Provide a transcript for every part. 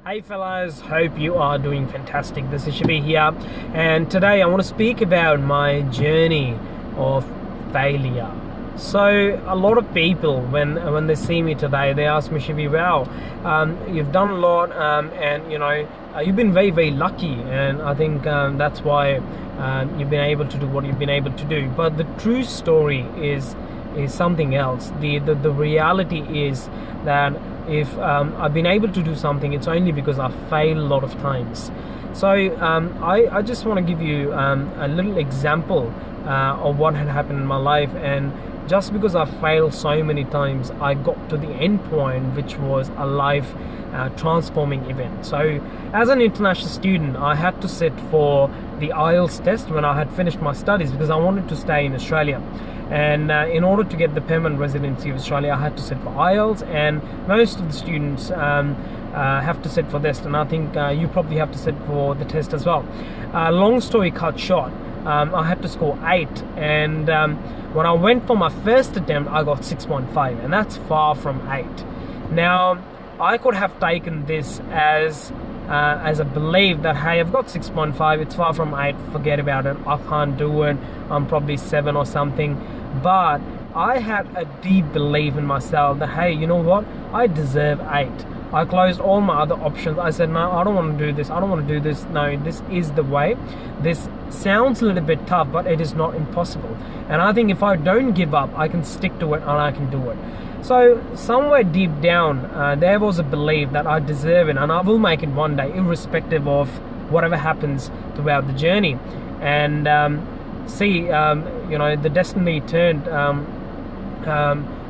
Hey fellas, hope you are doing fantastic. This is Shabi here, and today I want to speak about my journey of failure. So a lot of people, when they see me today, they ask me, Shabi, wow, you've done a lot, and you've been very lucky, and I think that's why you've been able to do what you've been able to do. But the true story is something else. The reality is that if I've been able to do something, it's only because I failed a lot of times. So I just want to give you a little example of what had happened in my life. And just because I failed so many times, I got to the end point, which was a life transforming event. So as an international student, I had to sit for the IELTS test when I had finished my studies, because I wanted to stay in Australia. And in order to get the permanent residency of Australia, I had to sit for IELTS, and most of the students have to sit for this, and I think you probably have to sit for the test as well. Long story cut short, I had to score 8, and when I went for my first attempt, I got 6.5, and that's far from 8. Now, I could have taken this as a belief that, hey, I've got 6.5, it's far from 8, forget about it, I can't do it, I'm probably 7 or something. But I had a deep belief in myself that, hey, you know what, I deserve 8. I closed all my other options. I said, no, I don't want to do this, I don't want to do this. No, this is the way. This sounds a little bit tough, but it is not impossible. And I think if I don't give up, I can stick to it and I can do it. So somewhere deep down, there was a belief that I deserve it and I will make it one day, irrespective of whatever happens throughout the journey. And the destiny turned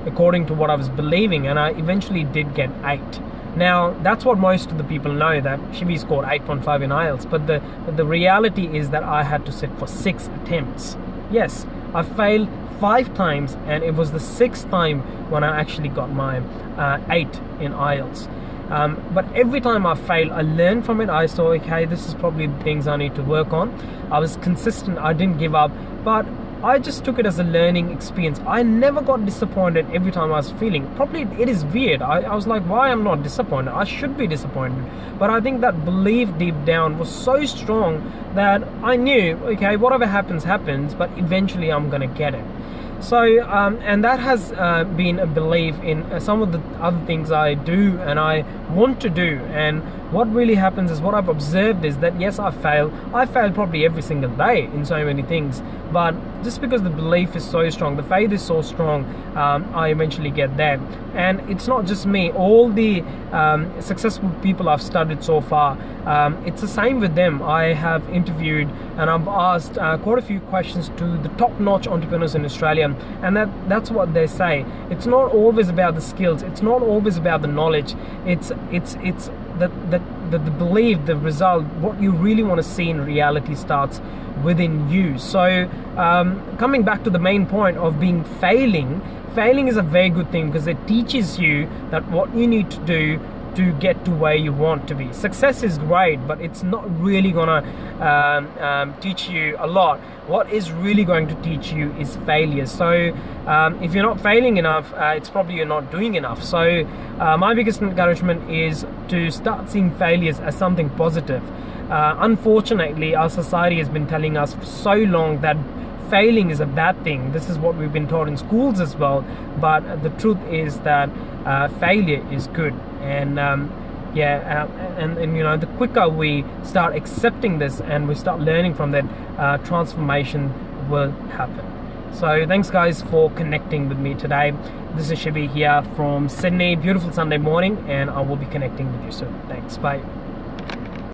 according to what I was believing, and I eventually did get 8. Now, that's what most of the people know, that Shabi scored 8.5 in IELTS, but the reality is that I had to sit for 6 attempts. Yes, I failed 5 times, and it was the 6th time when I actually got my 8 in IELTS. But every time I failed, I learned from it. I saw, okay, this is probably the things I need to work on. I was consistent, I didn't give up, but I just took it as a learning experience. I never got disappointed every time I was feeling. Probably it is weird. I was like, why I'm not disappointed? I should be disappointed. But I think that belief deep down was so strong that I knew, okay, whatever happens, but eventually I'm gonna get it. So, and that has been a belief in some of the other things I do and I want to do. And what really happens is, what I've observed is that, yes, I fail probably every single day in so many things, but just because the belief is so strong, the faith is so strong, I eventually get there. And it's not just me, all the successful people I've studied so far, it's the same with them. I have interviewed and I've asked quite a few questions to the top-notch entrepreneurs in Australia, and that's what they say. It's not always about the skills, it's not always about the knowledge, it's the belief, the result, what you really want to see in reality starts within you. So coming back to the main point of failing is a very good thing, because it teaches you that what you need to do to get to where you want to be. Success is great, but it's not really gonna teach you a lot. What is really going to teach you is failure. So if you're not failing enough, it's probably you're not doing enough. So my biggest encouragement is to start seeing failures as something positive. Unfortunately, our society has been telling us for so long that failing is a bad thing. This is what we've been taught in schools as well, but the truth is that failure is good. And the quicker we start accepting this and we start learning from that, transformation will happen. So thanks guys for connecting with me today. This is Shabi here from Sydney. Beautiful Sunday morning, and I will be connecting with you soon. Thanks, bye.